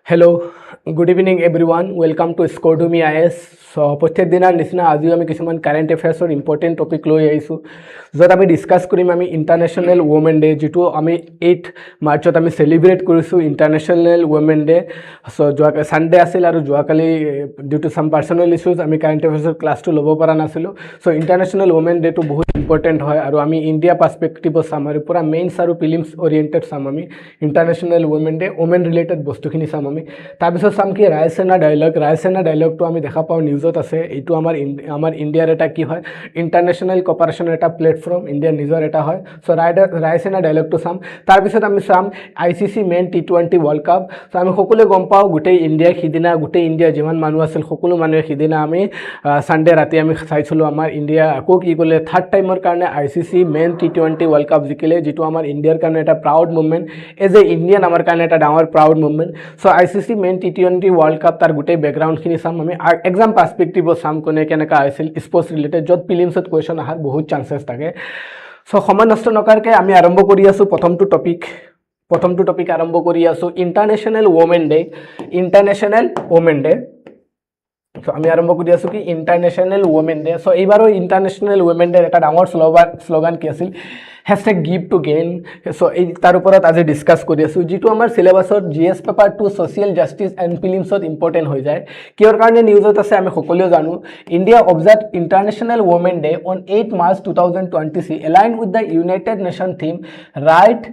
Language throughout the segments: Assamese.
Hello, good evening everyone. Welcome to Scordemy IAS. So, প্ৰত্যেক দিনৰ নিচিনা আজিও আমি কিছুমান কাৰেণ্ট এফেয়াৰ্ছৰ ইম্পৰ্টেণ্ট টপিক লৈ আহিছোঁ য'ত আমি ডিছকাছ কৰিম আমি ইণ্টাৰনেশ্যনেল ওমেন ডে যিটো আমি 8 মাৰ্চত আমি চেলিব্ৰেট কৰিছোঁ ইণ্টাৰনেশ্যনেল ওমেন ডে চ' যোৱা ছানডে আছিল আৰু যোৱাকালি due to some personal issues আমি কাৰেণ্ট এফেয়াৰ্ছৰ ক্লাছটো ল'ব পৰা নাছিলোঁ চ' ইণ্টাৰনেশ্যনেল ওমেন ডেটো বহুত ইম্পৰ্টেণ্ট হয় আৰু আমি ইণ্ডিয়া পাৰ্চপেক্টিভত চাম আৰু পূৰা মেইনছ আৰু প্ৰিলিমছ অৰিয়েণ্টেড চাম আমি international Women day women related বস্তুখিনি চাম আমি তাৰপিছত চাম কি ৰায়ছেনা ডায়লগটো আমি দেখা পাওঁ নিউজত আছে এইটো আমাৰ ইণ্ডিয়াৰ এটা কি হয় ইণ্টাৰনেশ্যনেল কপাৰেশ্যনৰ এটা প্লেটফৰ্ম ইণ্ডিয়াৰ নিজৰ এটা হয় চ' ৰায়ছেনা ডায়লগটো চাম তাৰপিছত আমি চাম ICC men T20 world cup so' আমি সকলোৱে গম পাওঁ গোটেই ইণ্ডিয়া সিদিনা গোটেই ইণ্ডিয়া যিমান মানুহ আছিল সকলো মানুহে সিদিনা আমি ছানডে ৰাতি আমি চাইছিলোঁ আমাৰ ইণ্ডিয়া আকৌ কি ক'লে থাৰ্ড টাইমৰ কাৰণে ICC men T20 world cup জিকিলে যিটো আমাৰ ইণ্ডিয়াৰ কাৰণে এটা proud movement as a Indian আমাৰ কাৰণে এটা ডাঙৰ proud movement so' ICC men T20 world cup তাৰ গোটেই বেকগ্ৰাউণ্ডখিনি চাম আমি এক্সাম পাৰ্চপেক্টিভত চাম কোনে কেনেকুৱা আছিল স্পৰ্টছ ৰিলেটেড য'ত প্ৰিলিমছত কুৱেশ্যন অহাৰ বহুত চান্সেছ থাকে চ' সময় নষ্ট নকৰাকৈ আমি আৰম্ভ কৰি আছোঁ প্ৰথমটো টপিক আৰম্ভ কৰি আছোঁ ইণ্টাৰনেশ্যনেল ওমেন ডে চ' আমি আৰম্ভ কৰি আছোঁ কি ইণ্টাৰনেশ্যনেল ওমেন ডে চ' এইবাৰৰ ইণ্টাৰনেশ্যনেল ওমেন ডেৰ এটা ডাঙৰ শ্লোগান কি আছিল #give to gain চ' এই তাৰ ওপৰত আজি ডিছকাছ কৰি আছোঁ যিটো আমাৰ চিলেবাছত GS paper 2 social justice and ফিলিমছত ইম্পৰ্টেণ্ট হৈ যায় কিহৰ কাৰণে নিউজত আছে আমি সকলোৱে জানো India observe International Women Day on 8 March 2023 align with the United Nation theme right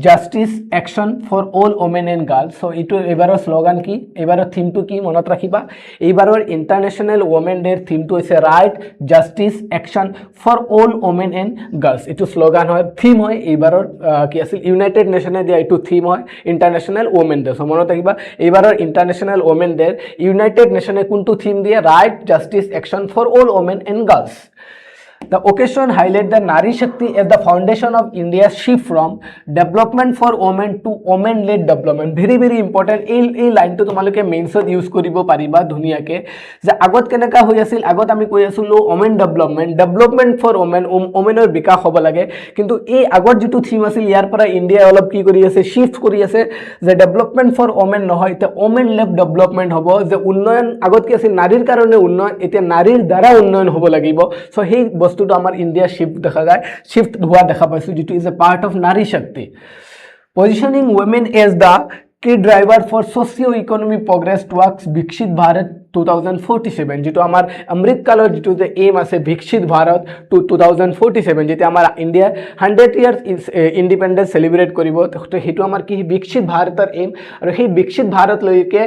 justice action for all women and girls so' এইটো এইবাৰৰ শ্লোগান কি এইবাৰৰ থিমটো কি মনত ৰাখিবা এইবাৰৰ ইণ্টাৰনেশ্যনেল ওমেন ডেৰ থিমটো হৈছে right justice action for all women and girls এইটো শ্লোগান হয় থিম হয় এইবাৰৰ কি আছিল ইউনাইটেড নেশ্যনে দিয়া এইটো থিম হয় ইণ্টাৰনেশ্যনেল ওমেন ডে চ' মনত ৰাখিবা এইবাৰৰ ইণ্টাৰনেশ্যনেল ওমেন ডেৰ ইউনাইটেড নেশ্যনে কোনটো থিম দিয়ে right justice action for all women and girls The occasion highlights the Nari Shakti as the foundation of India's shift from development for women to women-led development. Very, very important. এই লাইনটো তোমালোকে মেইনছত ইউজ কৰিব পাৰিবা ধুনীয়াকৈ যে আগত কেনেকুৱা হৈ আছিল আগত আমি কৈ আছিলোঁ ওমেন ডেভেলপমেণ্ট ফৰ ওমেনৰ বিকাশ হ'ব লাগে কিন্তু এই আগত যিটো থিম আছিল ইয়াৰ পৰা ইণ্ডিয়াই অলপ কি কৰি আছে শ্বিফ্ট কৰি আছে যে ডেভেলপমেণ্ট ফৰ ওমেন নহয় এতিয়া ওমেন-লেড ডেভেলপমেণ্ট হ'ব যে উন্নয়ন আগত কি আছিল নাৰীৰ কাৰণে উন্নয়ন এতিয়া নাৰীৰ দ্বাৰা উন্নয়ন হ'ব লাগিব চ' সেই বস্তুটো আমাৰ ইণ্ডিয়া শিফ্ট হোৱা দেখা পাইছোঁ যিটো ইজ এ পাৰ্ট অফ নাৰী শক্তি positioning women as the key driver for socio-economic progress towards Viksit Bharat 2047 যেটো আমাৰ অমৃতকালৰ যেটো যে এম আছে বিকশিত ভাৰত টু 2047 যেটা আমাৰ ইণ্ডিয়া 100 ইয়াৰ্স ইণ্ডিপেন্ডেন্স সেলিব্ৰেট কৰিব তো হেতু আমাৰ কি বিকশিত ভাৰতৰ এম আৰু সেই বিকশিত ভাৰত লৈকে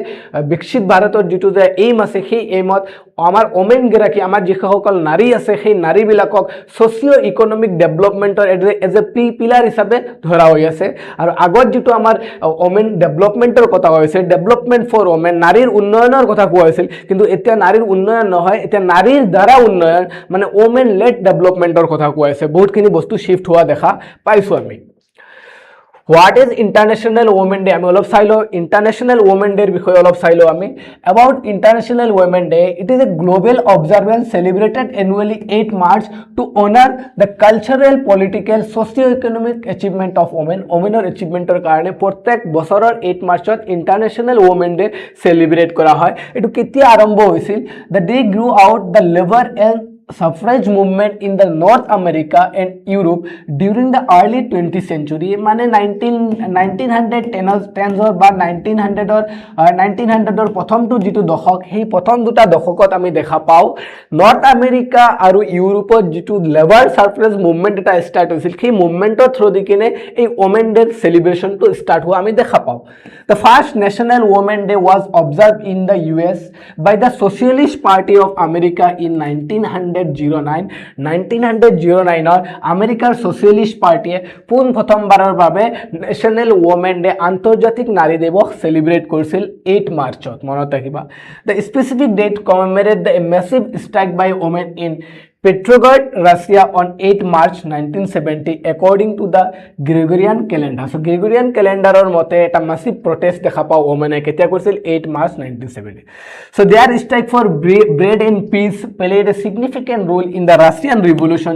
বিকশিত ভাৰতৰ যেটো যে এম আছে সেই এমত আমাৰ ওমেন গৰাকী আমাৰ যিসকল নাৰী আছে সেই নাৰীবিলাকক সোশিও ইকোনমিক ডেভেলপমেন্টৰ এজ এ পিলাৰ হিচাপে ধৰা হৈ আছে আৰু আগত যেটো আমাৰ ওমেন ডেভেলপমেন্টৰ কথা হৈছে ডেভেলপমেন্ট ফৰ ওমেন নাৰীৰ উন্নয়নৰ কথা কোৱা হৈছিল কিন্তু এতিয়া নাৰীৰ উন্নয়ন নহয় এতিয়া নাৰীৰ দ্বাৰা উন্নয়ন মানে ওমেন লেড ডেভেলপমেন্টৰ কথা কোৱা হৈছে বহুতখিনি বস্তু শিফ্ট হোৱা দেখা পাইছোঁ আমি What is International Women Day? আমি অলপ চাই লওঁ International Women Day বিষয়ে অলপ চাই লওঁ আমি About International Women Day, it is a global observance celebrated annually 8 March to honor the cultural, political, socio-economic achievement of women. Women's achievementor কাৰণে প্ৰত্যেক বছৰৰ 8 মাৰ্চত International Women Day celebrate কৰা হয় এটো কেতিয়া আৰম্ভ হৈছিল The day grew out the labor and suffrage movement in the North America and Europe during the early 20th century মানে 1910 বা 1900 প্ৰথমটো যেটো দশক সেই প্ৰথম দুটা দশকত আমি দেখা পাও নৰ্থ আমেৰিকা আৰু ইউৰোপত যেটো লেবাৰ সাফ্ৰেজ মুভমেন্ট এটা স্টাৰ্ট হৈছিল সেই মুভমেন্টৰ থ্ৰু দি কিনে এই ওমেন ডে সেলিব্ৰেশনটো স্টাৰ্ট হোৱা আমি দেখা পাও The first National Women Day was observed in the US by the Socialist Party of America in 1909 আমেৰিকাৰ সোশ্যালিষ্ট পাৰ্টিয়ে পোন প্ৰথমবাৰৰ বাবে ন্যাশনাল ওমেন ডে আন্তৰ্জাতিক নাৰী দিৱস সেলিব্ৰেট কৰিছিল 8 মাৰ্চত মনত ৰাখিবা The specific date commemorates the massive strike by women in Petrograd, Russia on 8 March 1970 according to the Gregorian calendar. So Gregorian calendar or mote eta massive protest dekha pao omene ketia korsil 8 March 1970. So their strike for bread and peace played a significant role in the Russian revolution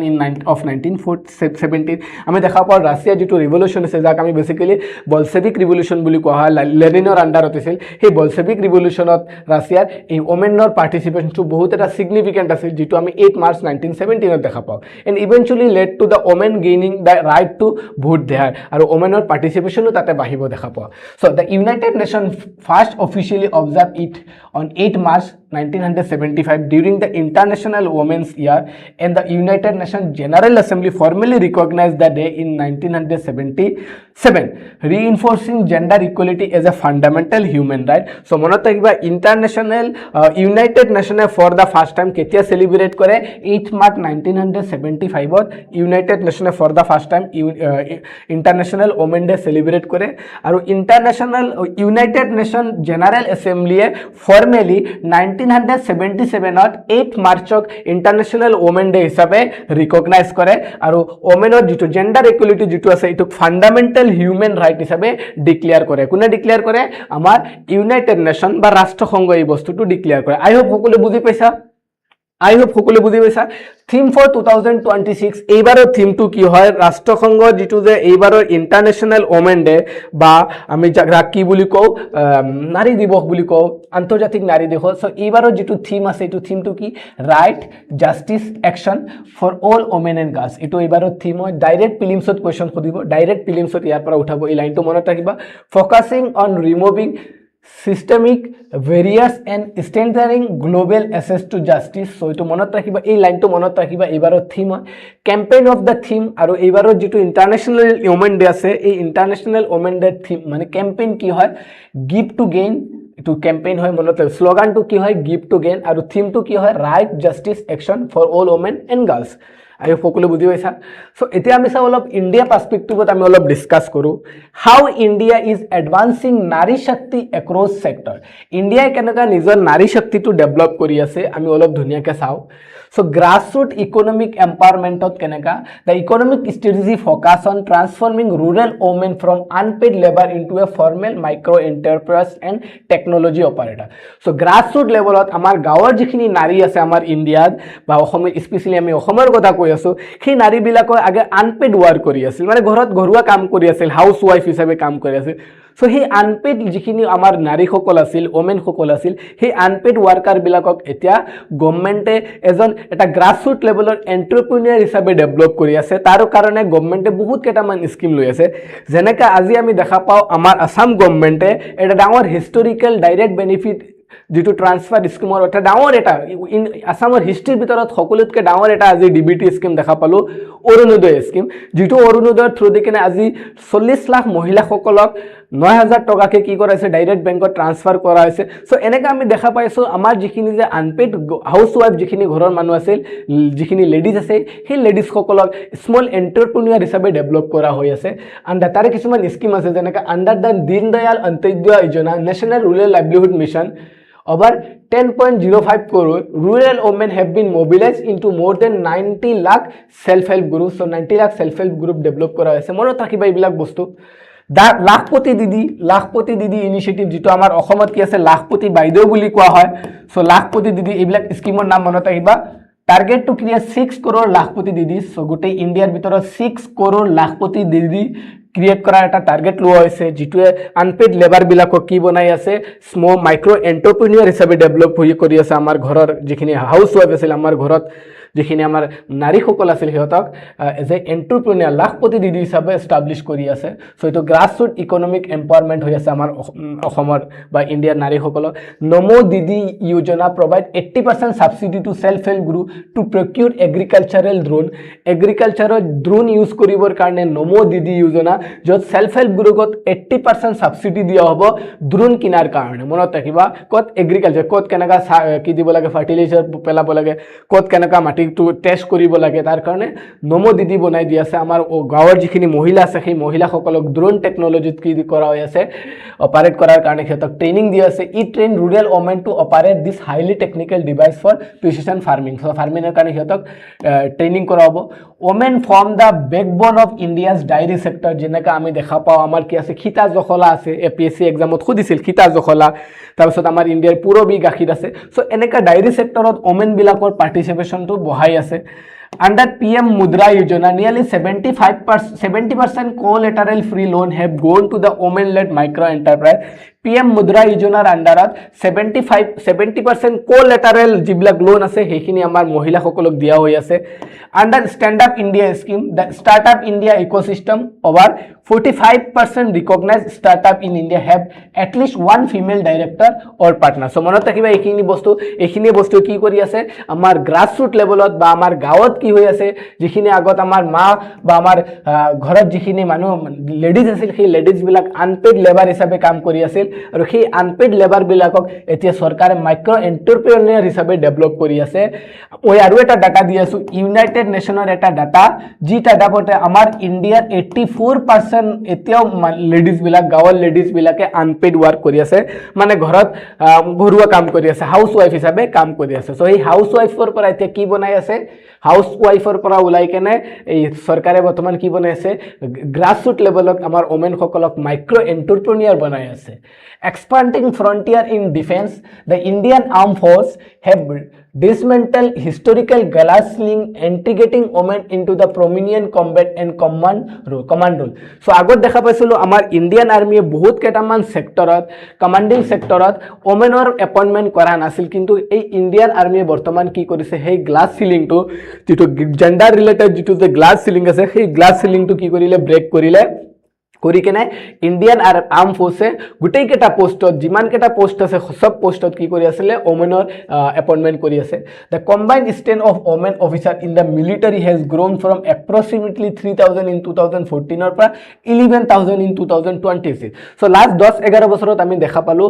of 1970. আমি দেখা পাও রাশিয়া যেটো রিভলিউশন আছে যাক আমি বেসিক্যালি বলশেভিক রিভলিউশন বুলি কোৱা হয় লেনিনৰ আন্ডাৰত আছিল সেই বলশেভিক ৰিভলিউশনত ৰাশিয়াৰ এই ওমেনৰ পাৰ্টিসিপেশনটো বহুত এটা সিগনিফিকেন্ট আছিল যেটো আমি 8 মাৰ্চ 1917 দেখা পাও and eventually led to the women gaining the right to vote there আৰু ওমেনৰ পাৰ্টিসিপেশনো তাতে বাহিব দেখা পাও so the United Nations first officially observed it on 8 March 1975 during the International Women's Year and the United Nations General Assembly formally recognized the day in 1977 reinforcing gender equality as a fundamental human right so monot rakiba international United Nations for the first time ketia celebrate kore 8 March 1975 ot United Nations for the first time International Women Day celebrate kore aru international United Nations General Assembly formally 1977 to 8 মাৰ্চক ইন্টাৰনেশনাল women day হিচাপে ৰিকগনাইজ কৰে আৰু ওমেনৰ যেটো জেন্ডাৰ ইকুৱেলিটি যেটো আছে এটো ফান্ডামেন্টাল হিউম্যান ৰাইট হিচাপে ডিক্লেয়াৰ কৰে কোনে ডিক্লেয়াৰ কৰে আমাৰ ইউনাইটেড নেশন বা ৰাষ্ট্ৰসংঘ এই বস্তুটো ডিক্লেয়াৰ কৰে আই হোপ সকলো বুজি পাইছা I hope সকলো বুজি পাইছা থিম ফৰ 2026 এইবাৰৰ থিমটো কি হয় ৰাষ্ট্ৰসংঘ যেটো যে এইবাৰৰ ইন্টাৰনেশনাল ওমেন ডে বা আমি যাক কি বুলি কও নাৰী দিৱস বুলি কও আন্তৰ্জাতিক নাৰী দিৱস সো এইবাৰৰ যেটো থিম আছে এটো থিমটো কি right justice action for all women and girls এটো এইবাৰৰ থিম হয় ডাইৰেক্ট প্ৰিলিমছত কোৱেশ্চন খুদিব ডাইৰেক্ট প্ৰিলিমছত ইয়াৰ পৰা উঠাব এই লাইনটো মনত ৰাখিবা focusing on removing systemic barriers and strengthening global access to justice so eto monot rakhiba ei line to monot rakhiba ebaror theme campaign of the theme aru ebaror jeto international women day ase ei international women day theme mane campaign ki hoy give to gain to campaign hoy monot slogan to ki hoy give to gain aru theme to ki hoy right justice action for all women and girls I hope সকলো বুজি পাইছা সো এতিয়া আমি চাও অলপ ইন্ডিয়া পার্সপেক্টিভত আমি অলপ ডিসকাস কৰো হাউ ইন্ডিয়া ইজ এডভান্সিং নাৰী শক্তি এক্ৰছ সেক্টৰ ইন্ডিয়া কেনেকা নিজৰ নাৰী শক্তিটো ডেভেলপ কৰি আছে আমি অলপ ধুনিয়াকে চাও So grassroots economic empowerment of Kenaka, the economic strategy focus on transforming rural women from unpaid labor into a formal micro enterprise and technology operator. So grassroots level of amar gawar jikhini nari ase amar India ba Ohom especially ami Ohomor kotha koi asu সেই নারী বিলাকৰ আগে আনপেড ওয়াৰ্ক কৰি আছিল মানে ঘৰত ঘৰুৱা কাম কৰি আছিল হাউস ওয়াইফ হিচাপে কাম কৰি আছিল সো সেই আনপেড যিখিনি আমাৰ নাৰী সকল আছিল ওমেন সকল আছিল সেই আনপেড ওয়াৰ্কাৰ বিলাকক এতিয়া গভৰ্নমেন্টে এজন এটা গ্ৰাসৰুট লেভেলৰ এন্টাৰপ্ৰেনিয়ৰ হিচাপে ডেভেলপ কৰি আছে তাৰ কাৰণে গভৰ্নমেন্টে বহুত কেটামান স্কিম লৈ আছে যেনেকা আজি আমি দেখা পাও আমাৰ আসাম গভৰ্নমেন্টে এটা ডাঙৰ হিষ্টৰিকেল ডাইৰেক্ট বেনিফিট যেটো ট্ৰান্সফাৰ স্কিমৰ এটা ডাঙৰ এটা আসামৰ হিষ্ট্ৰীৰ ভিতৰত সকলোতকে ডাঙৰ এটা আজি ডিবিটি স্কিম দেখা পালো অৰুণোদয় স্কিম যেটো অৰুণোদয়ৰ থ্ৰু দি কিনে আজি 40 লাখ মহিলা সকলক 9000 টকাকে কি কৰাইছে ডাইৰেক্ট বেংকত ট্ৰান্সফাৰ কৰা হৈছে সো এনেকা আমি দেখা পাইছো আমাৰ যিখিনি যে আনপেড হাউস ওয়াইফ যিখিনি ঘৰৰ মানুহ আছিল যিখিনি লেডিজ আছে সেই লেডিজ সকলক স্মল এন্টাৰপ্ৰেনিয়ৰ হিচাপে ডেভেলপ কৰা হৈ আছে আৰু তাৰে কিছুমান স্কিম আছে যেনেকা under the Deen Dayal Antyodaya Yojana national rural livelihood mission over 10.05 crore rural women have been mobilized into more than 90 lakh self-help groups so 90 lakh self-help group develop kora hoise monot rakhiba ibilak bostu লাখপতি দিদি ইনিশিয়েটিভ যেটো আমাৰ অসমত কি আছে লাখপতি বাইদেউ বুলি কোৱা হয় সো লাখপতি দিদি এইবিলাক স্কিমৰ নাম মনত আহিবা টাৰ্গেট টু ক্ৰিয়েট 6 crore লাখপতি দিদি সো গোটে ইন্ডিয়াৰ ভিতৰত 6 crore লাখপতি দিদি ক্ৰিয়েট কৰাৰ এটা টাৰ্গেট লোৱা হৈছে যেটোৱে আনপেড লেবাৰ বিলাকক কি বনাই আছে স্মল মাইক্ৰো এন্টাৰপ্ৰেনিয়ৰ হিচাপে ডেভেলপ হৈ কৰি আছে আমাৰ ঘৰৰ যিখিনি হাউস ওয়াইফ আছিল আমাৰ ঘৰত যিখিনি আমাৰ নাৰী সকল আছিল হিয়তক এজ এ এন্টাৰপ্ৰেনিয়ৰ লাখপতি দিদি হিচাপে এস্টাবলিশ কৰি আছে সো এটো গ্ৰাসৰুট ইকোনমিক এম্পাৱাৰমেন্ট হৈ আছে আমাৰ অসমৰ বা ইণ্ডিয়াৰ নাৰী সকল নমো দিদি যোজনা provide 80% subsidy to self help group to procure agricultural drone use কৰিবৰ কাৰণে নমো দিদি যোজনা য'ত সেলফ হেল্প গ্ৰুপত 80% সাবসিডি দিয়া হ'ব ড্ৰোন কিনাৰ কাৰণে মনত ৰাখিবা ক'ত এগ্ৰিকালচাৰ ক'ত কেনেকা কি দিব লাগে ফাৰ্টিলাইজাৰ পেলাব লাগে ক'ত কেনেকা মাটিটো টেষ্ট কৰিব লাগে তাৰ কাৰণে নমো দিদি বনাই দি আছে আমাৰ গাঁৱৰ যিখিনি মহিলা আছে সেই মহিলাসকলক ড্ৰোন টেকনলজিত কি কৰা হৈ আছে অপাৰেট কৰাৰ কাৰণে সিহঁতক ট্ৰেইনিং দি আছে ই train rural women to operate this highly technical device for precision farming so ফাৰ্মিঙৰ কাৰণে সিহঁতক ট্ৰেইনিং কৰা হ'ব women form the backbone of India's dairy sector যেনেকৈ আমি দেখা পাওঁ আমাৰ কি আছে সীতা জখলা আছে APSC এক্সামত সুধিছিল সীতা জখলা তাৰপিছত আমাৰ ইণ্ডিয়াৰ পুৰবী গাখীৰ আছে সো এনেকা ডায়েৰী সেক্টৰত ওমেন বিলাকৰ পাৰ্টিচিপেশনটো বহাই আছে Under PM Mudra Yojana, nearly 70% collateral free loan have gone to the women-led micro enterprise. PM Mudra Yojanar under 70% collateral jiblak loan ase hekhini amar mohila hokolok dia hoi ase. Under Stand Up India scheme, the Startup India ecosystem, over 45% recognized startup in India have at least one female director or partner. So monot rakhiba ekhini bostu ki kori ase amar grassroots levelot ba amar gaot কি হৈ আছে যিখিনি আগত আমাৰ মা বা আমাৰ ঘৰত যিখিনি মানুহ লেডিজ আছিল সেই লেডিজ বিলাক আনপেড লেবাৰ হিচাপে কাম কৰি আছিল আৰু সেই আনপেড লেবাৰ বিলাকক এতিয়া চৰকাৰে মাইক্ৰ এন্টাৰপ্ৰেনিয়ৰ হিচাপে ডেভেলপ কৰি আছে মই আৰু এটা ডাটা দি আছো ইউনাইটেড নেশনৰ এটা ডাটা যি ডাটাপতে আমাৰ ইণ্ডিয়াৰ 84% এতিয়াও লেডিজ বিলাক গাঁৱৰ লেডিজ বিলাকে আনপেড ওয়াৰ্ক কৰি আছে মানে ঘৰত ঘৰুৱা কাম কৰি আছে হাউস ওয়াইফ হিচাপে কাম কৰি আছে সো এই হাউস ওয়াইফৰ পৰা এতিয়া কি বনাই আছে হাউস ওয়াইফৰ পৰা ওলাই কেনে এই সৰকাৰে বৰ্তমান কি বনাই আছে গ্ৰাসৰুট লেভেলত আমাৰ ওমেন সকলক মাইক্ৰ এন্টাৰপ্ৰেনিয়ৰ বনাই আছে expanding frontier in defence the Indian arm force have dismantle historical glass ceiling integrating women into the prominent combat and command role so আগত দেখা পাইছিলো আমাৰ ইণ্ডিয়ান আৰ্মিয়ে বহুত কেটামান সেক্টৰত কমান্ডিং সেক্টৰত ওমেনৰ এপইন্টমেন্ট কৰা নাছিল কিন্তু এই ইণ্ডিয়ান আৰ্মিয়ে বৰ্তমান কি কৰিছে সেই গ্লাস সিলিংটো যেটো জেন্ডাৰ ৰিলেটেড যেটো যে গ্লাস সিলিং আছে সেই গ্লাস সিলিংটো কি কৰিলে ব্ৰেক কৰিলে কৰি কেনে ইণ্ডিয়ান আৰ্ম ফোর্সে গুটেই কেটা পোষ্টত যিমান কেটা পোষ্ট আছে সব পোষ্টত কি কৰি আছিল ওমেনৰ এপইন্টমেন্ট কৰি আছে the combined strength of women officer in the military has grown from approximately 3000 in 2014 ৰ পৰা 11000 ইন 2026 সো লাষ্ট 10-11 বছৰত আমি দেখা পালো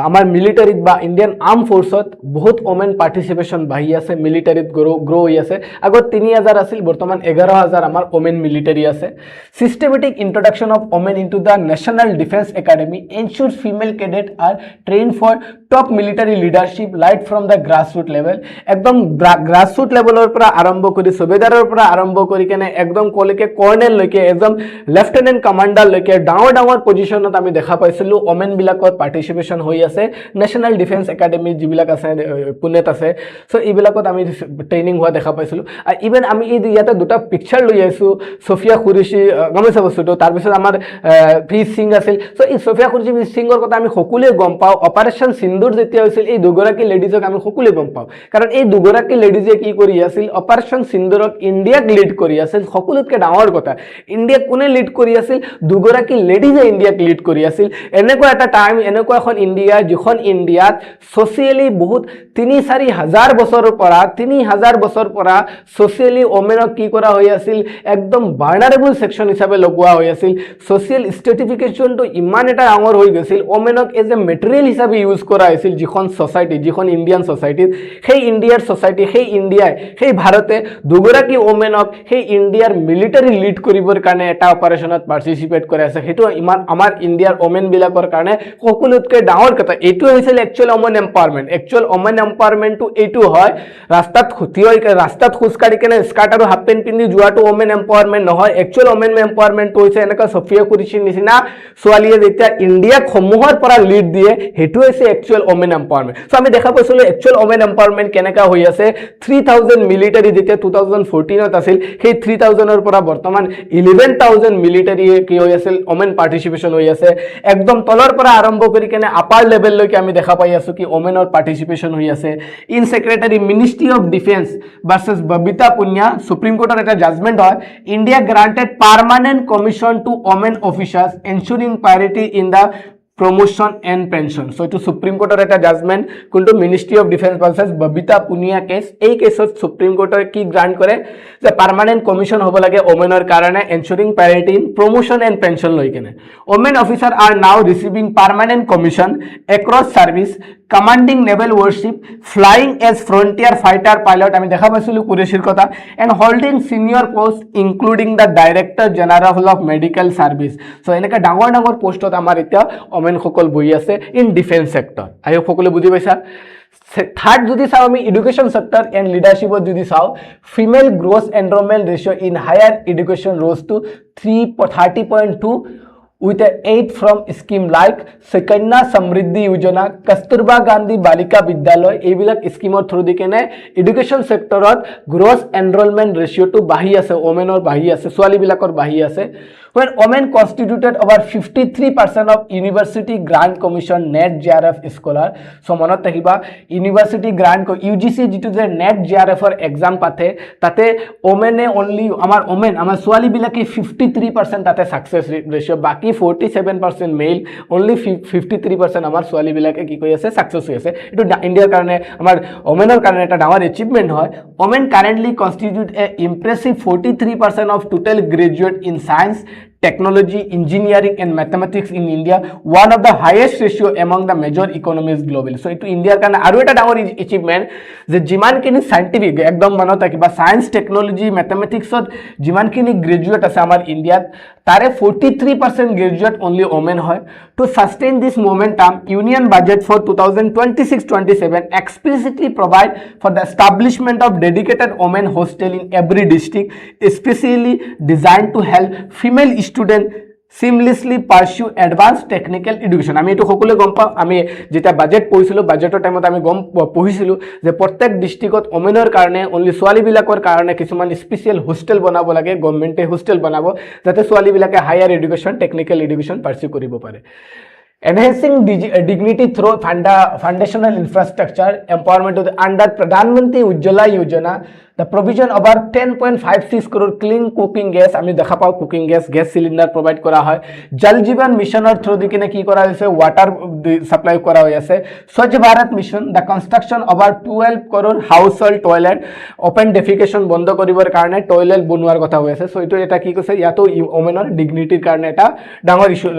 আমাৰ মিলিটাৰীত বা ইণ্ডিয়ান আৰ্ম ফোৰ্সত বহুত ওমেন পাৰ্টিসিপেশন বাহি আছে মিলিটাৰীত গ্ৰো হৈ আছে আগত 3000 আছিল বৰ্তমান 11000 আমাৰ ওমেন মিলিটাৰী আছে systematic ইন্ট্ৰোডাকশন of women into the National Defense Academy ensures female cadets are trained for top military leadership right from the grassroots level ekdom grassroots level or pura arambho kori subedarar pura arambho kori kene ekdom koleke colonel loike ekdom lieutenant commander loike down position ot ami dekha paisilu women bilakot participation hoi ase National Defense Academy jibilak ase Punet ase so ibilakot ami training hoa dekha paisilu even ami iyate duta picture loi aisu Sofia Qureshi gamesa bostuto tar bisor আমার ফিজ সিং আছিল সো এই সোফিয়া কুৰেশী সিংৰ কথা আমি সকলোৱে গম পাওঁ অপাৰেশন সিন্দুৰ যেতিয়া হৈছিল এই দুগৰাকী লেডিজক আমি সকলোৱে গম পাওঁ কাৰণ এই দুগৰাকী লেডিজে কি কৰি আছিল অপাৰেশন সিন্দুৰক ইণ্ডিয়াক লিড কৰি আছিল সকলোতকৈ ডাঙৰ কথা ইণ্ডিয়াক কোনে লিড কৰি আছিল দুগৰাকী লেডিজে ইণ্ডিয়াক লিড কৰি আছিল এনেকুৱা এটা টাইম এনেকুৱা এখন ইণ্ডিয়া যিখন ইণ্ডিয়াত সোশিয়েলি বহুত 3-4 হাজাৰ বছৰৰ পৰা সোশিয়েলি ওমেনক কি কৰা হৈ আছিল একদম ভালনাৰেবল সেকশন হিচাপে লগোৱা হৈ আছিল সোশিয়েল স্ট্ৰেটিফিকেশন তো ইমান এটা ডাঙৰ হৈ গৈছিল ওমেনক এজ এ মেটেৰিয়েল হিচাপে ইউজ কৰা হৈছিল যিখন সোসাইটি যিখন ইণ্ডিয়ান সোসাইটিত সেই ইণ্ডিয়াৰ সোসাইটি সেই ইণ্ডিয়াই সেই ভাৰতে দুগৰাকী ওমেনক সেই ইণ্ডিয়াৰ মিলিটাৰী লিড কৰিবৰ কাৰণে এটা অপাৰেশনত পাৰ্টিসিপেট কৰি আছে হেতু ইমান আমাৰ ইণ্ডিয়াৰ ওমেন বিলাকৰ কাৰণে সকলোতকৈ ডাঙৰ কথা এইটো হৈছিল একচুয়াল ওমেন এম্পাৱাৰমেন্ট তো এইটো হয় ৰাস্তাত খুজকাৰি কেনে স্কাৰ্ট আৰু হাফ পেন্ট পিন্ধি যোৱাটো ওমেন এম্পাৱাৰমেন্ট নহয় একচুয়াল ওমেন এম্পাৱাৰমেন্ট হৈছে এনেকা সফিয়া কুৰেশীৰ নিচিনা ছোৱালীয়ে যেতিয়া ইণ্ডিয়াক সমূহৰ পৰা লিড দিয়ে হেতু হৈছে একচুয়াল ওমেন এম্পাৱাৰমেন্ট সো আমি দেখা পাইছিলো একচুয়াল ওমেন এম্পাৱাৰমেন্ট কেনেকা হৈ আছে 3000 মিলিটাৰী যেতিয়া 2014 ত আছিল সেই 3000 ৰ পৰা বৰ্তমান 11000 মিলিটাৰী কি হৈ আছিল ওমেন পাৰ্টিসিপেশন হৈ আছে একদম তলৰ পৰা আৰম্ভ কৰি কেনে আপাৰ লেভেল লৈকে আমি দেখা পাই আছো কি ওমেনৰ পাৰ্টিসিপেশন হৈ আছে in Secretary Ministry of Defence versus Babita Puniya Supreme কোৰ্টৰ এটা জাজমেন্ট হয় India granted permanent commission to women officers ensuring parity in the promotion and pension. So to Supreme Court or a judgment kuntu Ministry of Defense versus Babita Punia case ei case Supreme Court or ki grant kore the permanent commission hobo lage women or karone ensuring parity in promotion and pension loi kene women officer are now receiving permanent commission across service commanding naval warship flying as frontier fighter pilot ami dekha paisilu kureshir kotha and holding senior post including the director general of medical service. So eneka dangor post ot amar eta women সকল বহি আছে in defense sector. I hope সকলে বুঝি পাইছা. থার্ড যদি চাও আমি এডুকেশন সেক্টর এন্ড লিডারশিপত যদি চাও female gross enrolment ratio in higher education rose to 30.2 with an 8 from scheme like Sukanya Samriddhi Yojana, Kasturba Gandhi Balika Vidyaloy, এইবিলাক স্কিমৰ থ্ৰু দি কেনে এডুকেশ্যন সেক্টৰত গ্ৰছ এনৰোলমেন্ট ৰেশিও টু বাঢ়ি আছে ওমেনৰ বাঢ়ি আছে ছোৱালীবিলাকৰ বাঢ়ি আছে when women constituted over 53% of university grant commission net JRF scholar. So manot থাকিবা university grant ko UGC jitu je net JRF or exam pathe tate women only amar women amar swali bilake 53% tate success ratio baki 47% male only 53% amar swali bilake ki koi ase success hoy ase etu India karone amar women or karone eta dangor achievement hoy. Women currently constitute a impressive 43% of total graduate in science, technology, engineering and mathematics in India, one of the highest ratio among the major economies globally. So itu India kan aru eta dangor achievement je jiman kini scientific ekdom manota kiba science technology mathematics ot jiman kini graduate ase amar India tare 43% graduate only women hoy. To sustain this momentum, union budget for 2026-27 explicitly provide for the establishment of dedicated women hostel in every district, especially designed to help female student seamlessly pursue advanced technical education. আমি এটো সকলে গম পাও আমি যেটা বাজেট পঢ়িছিলো বাজেটৰ টাইমত আমি গম পঢ়িছিলো যে প্ৰত্যেক ডিস্ট্ৰিক্টত ওমেনৰ কাৰণে অনলি ছোৱালী বিলাকৰ কাৰণে কিছুমান স্পেশাল হোস্টেল বনাব লাগে গভৰ্নমেন্টে হোস্টেল বনাব যাতে ছোৱালী বিলাকে হায়াৰ এডুকেশ্যন টেকনিক্যাল এডুকেশ্যন পাৰ্সিউ কৰিব পাৰে enhancing dignity through foundational infrastructure empowerment under Pradhan Mantri Ujjwala Yojana the provision of our 10.56 crore clean cooking gas ami dekha pao cooking gas cylinder provide kora hoy jal jeevan mission or through dikine ki kora hoise water supply kora hoy ase Swachh Bharat mission the construction of our 12 crore household toilet open defecation bondo koribor karone toilet bonuar kotha hoy ase so eto eta ki koise yato women or dignity karone eta dangor issue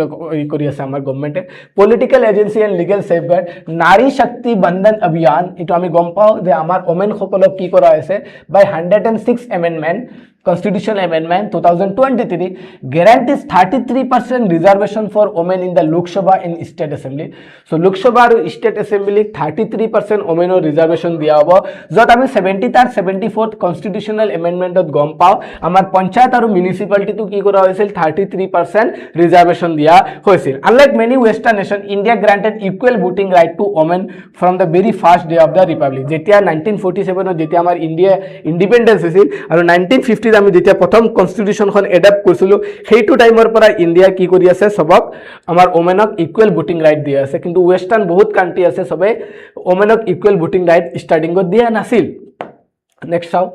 kori ase amar government political agency and legal safeguard nari shakti bandhan abhiyan eto ami gom pao je amar women hokolok ki kora hoise by 106 amendment constitutional amendment 2023 guarantees 33% reservation for women in the Lok Sabha and state assembly. So Lok Sabha and state assembly 33% women or reservation diya hobo jot ami 73rd 74th constitutional amendment ot gom pao amar panchayat aru municipality tu ki kora hoisil 33% reservation diya hoisil. Unlike many western nation India granted equal voting right to women from the very first day of the republic. Jetia 1947 ot jetia amar India independence hoisil aru 1950 আমি যেতিয়া প্ৰথম কনস্টিটিউশনখন এডাপ্ট কৰিছিলো সেইটো টাইমৰ পৰা ইন্ডিয়া কি কৰি আছে সবক আমাৰ ওমেনক ইকুৱেল ভোটিং ৰাইট দিয়া আছে কিন্তু ওয়েস্টাৰ্ন বহুত কান্ট্ৰি আছে সবে ওমেনক ইকুৱেল ভোটিং ৰাইট স্টার্টিংত দিয়া নাছিল নেক্সট চাও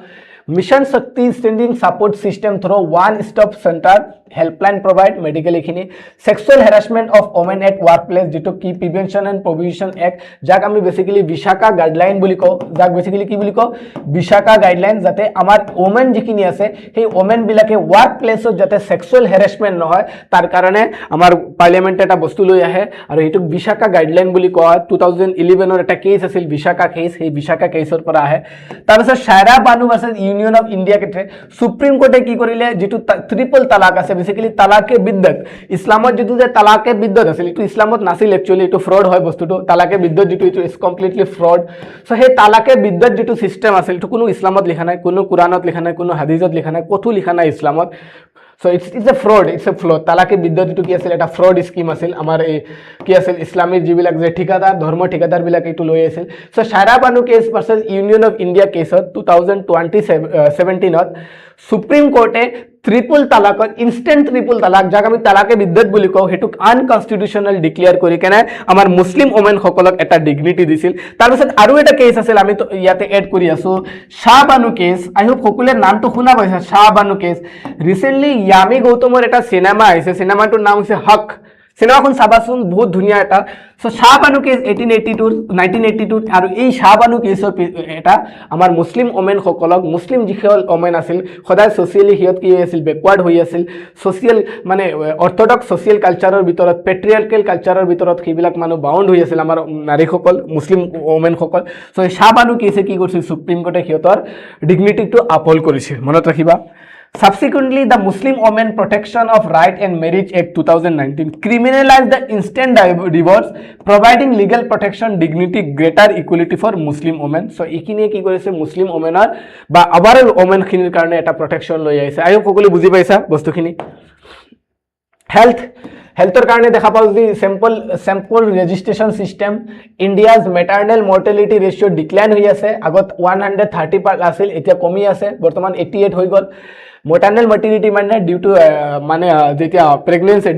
মিশন শক্তি standing support system through one stop centre helpline provide medical ekhini sexual harassment of women at workplace যেটো কি prevention and prohibition act যাক আমি বেসিক্যালি বিশাখা গাইডলাইন বুলি কও যাক বেসিক্যালি কি বুলি কও বিশাখা গাইডলাইন যাতে আমাৰ ওমেন যিখিনি আছে সেই ওমেন বিলাকে ওয়াৰ্ক প্লেসত যাতে সেক্সুয়াল হ্যাৰাসমেন্ট নহয় তাৰ কাৰণে আমাৰ পাৰ্লিয়ামেন্ট এটা বস্তু লৈ আহে আৰু এটো বিশাখা গাইডলাইন বুলি কোৱা 2011 ৰ এটা কেস আছিল বিশাখা কেস সেই বিশাখা কেসৰ পৰা আহে তাৰ পিছত Shayara Bano versus Union of India কেটে সুপ্ৰিম কোৰ্টে কি কৰিলে যেটো ট্ৰিপল তালাক আছে বেসিক্যালি তালাকে বিদ্যত ইসলামত যেটো যে তালাকে বিদ্যত আছিল এটো ইসলামত নাছিল একচুয়ালি এটো ফ্রড হয় বস্তুটো তালাকে বিদ্যত যেটো এটো is completely fraud so hey তালাকে বিদ্যত যেটো সিস্টেম আছিল এটো কোনো ইসলামত লিখা নাই কোনো কুরআনত লিখা নাই কোনো হাদিসত লিখা নাই কতো লিখা নাই ইসলামত so it's a fraud it's a fraud তালাকে বিদ্যত যেটো কি আছিল এটা ফ্রড স্কিম আছিল আমাৰ এই কি আছিল ইসলামিক যিবিলাক যে ঠিকাদাৰ ধৰ্ম ঠিকাদাৰ বিলাক এটো লৈ আছিল so Shayara Bano case versus Union of India কেসত 2017 ত সুপ্রিম কোর্টে triple talaq instant triple talaq যাক আমি তালাকে বিদ্যত বুলি কও হেতুক আনকনস্টিটিউশনাল ডিক্লেয়ার কৰি কেনে আমাৰ মুসলিম ওমেন সকলক এটা ডিগনিটি দিছিল তাৰ পিছত আৰু এটা কেস আছিল আমি তো ইয়াতে এড কৰি আছো শাহবানু কেস আই হোপ সকলে নামটো শুনা পাইছা শাহবানু কেস ৰিসেন্টলি ইয়ামি গৌতমৰ এটা সিনেমা আহিছে সিনেমাটোৰ নাম হৈছে হক চিনেমাখন চাবাচোন বহুত ধুনীয়া এটা সো শাহবানু কেছ 1982 আৰু এই শাহবানু কেছৰ এটা আমাৰ মুছলিম ওমেন সকলক মুছলিম যিসকল ওমেন আছিল সদায় সোশিয়ালি হিয়ত কি আছিল বেকৱাৰ্ড হৈ আছিল সোশিয়াল মানে অৰ্থডক্স সোশিয়াল কালচাৰৰ ভিতৰত পেট্ৰিয়াৰ্কেল কালচাৰৰ ভিতৰত সেইবিলাক মানুহ বাউণ্ড হৈ আছিল আমাৰ নাৰীসকল মুছলিম ওমেন সকল সো শাহবানু কেছে কি কৰিছিল সুপ্ৰিম কোৰ্টে সিহঁতৰ ডিগনিটিটো আপহোল্ড কৰিছিল মনত ৰাখিবা Subsequently, the Muslim Women Protection of Right and Marriage Act 2019 criminalized the instant divorce, providing legal protection, dignity, greater equality for Muslim women. So, এইখিনিয়ে কি কৰিছে মুছলিম ওমেনৰ বা ওভাৰঅল ওমেনখিনিৰ কাৰণে এটা প্ৰটেকশ্যন লৈ আহিছে আই হোপ সকলোৱে বুজি পাইছা বস্তুখিনি হেল্থৰ কাৰণে দেখা পাওঁ যে sample registration system India's maternal mortality ratio' decline হৈ আছে আগত 130 আছিল এতিয়া কমি আছে বৰ্তমান 88 হৈ গ'ল maternal mortality মানে ডিউ টু মানে যেতিয়া প্ৰেগনেন্সি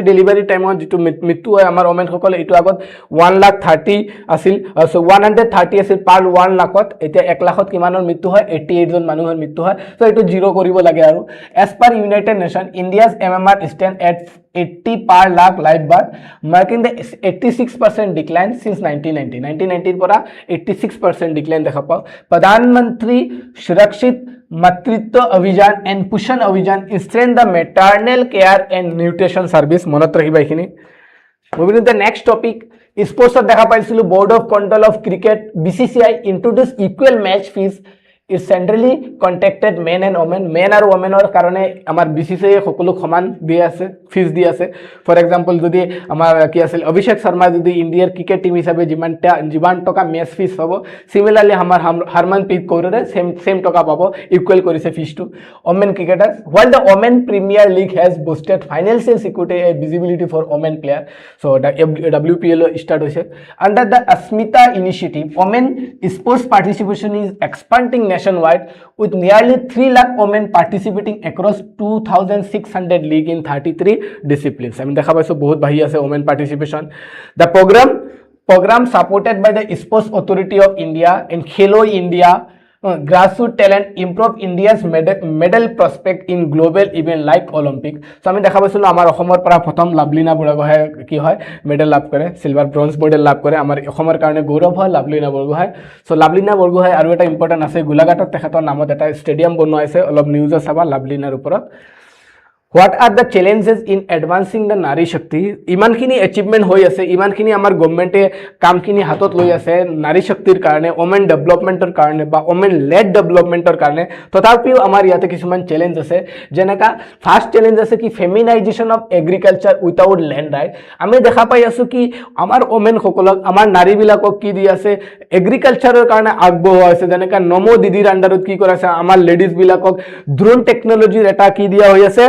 ডেলিভাৰী টাইমত যেটো মৃত্যু হয় আমাৰ ওমেন সকল এটো আগত 130 আছিল সো 130 আছিল পাৰ 1 লাখত এতিয়া 1 লাখত কিমানৰ মৃত্যু হয় 88 জন মানুহৰ মৃত্যু হয় সো এটো জিৰো কৰিব লাগে আৰু as per united nation India's MMR stand at 80 per lakh live birth marking the 86% decline since 1990 পৰা 86% decline দেখা পাও प्रधानमंत्री सुरक्षित मातृत्व अभियान एंड पोषण अभियान strengthen the maternal care and nutrition service মনত ৰাখিবা এইখিনি moving to the next topic sports দেখা পাইছিলো board of control of cricket BCCI introduced equal match fees is centrally contacted men and women আৰু womenৰ কাৰণে আমাৰ BCCI সকলো সমান দি আছে ফিজ দি আছে ফৰ এক্সাম্পল যদি আমাৰ কি আছিল অভিষেক শৰ্মা যদি ইণ্ডিয়াৰ ক্ৰিকেট টিম হিচাপে যিমান টকা মেচ ফিজ হ'ব সিমিলাৰলি আমাৰ হৰমনপ্ৰীত কৌৰে সেম টকা পাব ইকুৱেল কৰিছে ফিজটো women cricketer while the women premier league has boosted financial security and visibility for women player so the WPL start হৈছে under the Asmita initiative women sports participation is expanding nationwide with nearly 3 lakh women participating across 2600 league in 33 disciplines আমি দেখা পাইছো বহুত বাহি আছে women participation the program supported by the sports authority of India and Khelo India grassroots talent improve India's medal prospect in global event like Olympic so আমি দেখা পাইছো আমাৰ অসমৰ পৰা প্ৰথম লাভলিনা বুঢ়াগোহাঁই কি হয় মেডেল লাভ কৰে সিলভাৰ ব্ৰঞ্জ মেডেল লাভ কৰে আমাৰ অসমৰ কাৰণে গৌৰৱ হয় লাভলিনা বুঢ়াগোহাঁই সো লাভলিনা বুঢ়াগোহাঁই আৰু এটা ইম্পৰ্টেন্ট আছে গোলাঘাটত তেখেতৰ নামত এটা ষ্টেডিয়াম বনোৱা আছে অলপ নিউজ চাবা লাভলিনাৰ ওপৰত What are the challenges in advancing the Nari Shakti? ইমানখিনি achievement হৈ আছে ইমানখিনি আমাৰ গভৰ্ণমেণ্টে কামখিনি হাতত লৈ আছে নাৰী শক্তিৰ কাৰণে ওমেন ডেভেলপমেন্টৰ কাৰণে বা ওমেন লেড ডেভেলপমেন্টৰ কাৰণে তথাপিও আমাৰ ইয়াতে কিছুমান চ্যালেঞ্জ আছে যেনেকা ফাৰ্স্ট চ্যালেঞ্জ আছে কি feminisation of agriculture without land right আমি দেখা পাই আছো কি আমাৰ ওমেন সকলক আমাৰ নাৰী বিলাকক কি দি আছে এগ্ৰিকালচাৰৰ কাৰণে আগবঢ়োৱা আছে যেনেকা নমো দিদিৰ আন্ডাৰত কি কৰা আছে আমাৰ লেডিজ বিলাকক ড্ৰোন টেকনলজিৰ এটা কি দিয়া হৈ আছে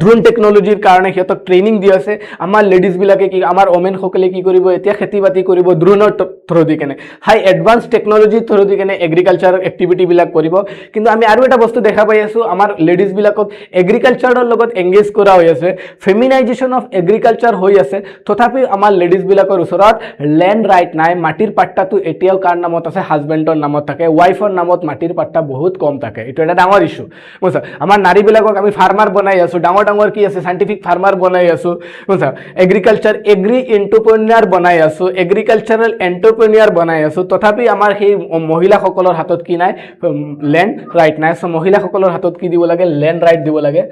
ড্ৰোন টেকনলজিৰ কাৰণে হিয়তক ট্ৰেইনিং দি আছে আমাৰ লেডিজ বিলাকে কি আমাৰ ওমেন সকলে কি কৰিব এতিয়া খেতিবাতি কৰিব ড্ৰোনৰ থ্ৰুদি কেনে হাই এডভান্স টেকনলজি থ্ৰুদি কেনে এগ্ৰিকালচাৰ এক্টিভিটি বিলাক কৰিব কিন্তু আমি আৰু এটা বস্তু দেখা পাই আছো আমাৰ লেডিজ বিলাকক এগ্ৰিকালচাৰৰ লগত এংগেজ কৰা হৈ আছে ফেমিনাইজেশন অফ এগ্ৰিকালচাৰ হৈ আছে তথাপি আমাৰ লেডিজ বিলাকৰ ওচৰত ল্যান্ড ৰাইট নাই মাটিৰ পাট্টাটো এতিয়াও কাৰ নামত আছে হাজবেণ্ডৰ নামত থাকে ৱাইফৰ নামত মাটিৰ পাট্টা বহুত কম থাকে এটো এটা ডাঙৰ ইস্যু বুঝছা আমাৰ নাৰী বিলাকক আমি ফাৰ্মাৰ বনাই আছো ডাঙৰ কি আছে সাইন্টিফিক ফাৰ্মাৰ বনাই আছো বুঝছা এগ্ৰিকালচাৰ এগ্ৰি এন্টাৰপ্ৰেনিউৰ বনাই আছো এগ্ৰিকালচাৰাল এন্টাৰপ্ৰেনিউৰ বনাই আছো তথাপি আমাৰ সেই মহিলা সকলৰ হাতত কি নাই ল্যান্ড ৰাইট নাই সো মহিলা সকলৰ হাতত কি দিব লাগে ল্যান্ড ৰাইট দিব লাগে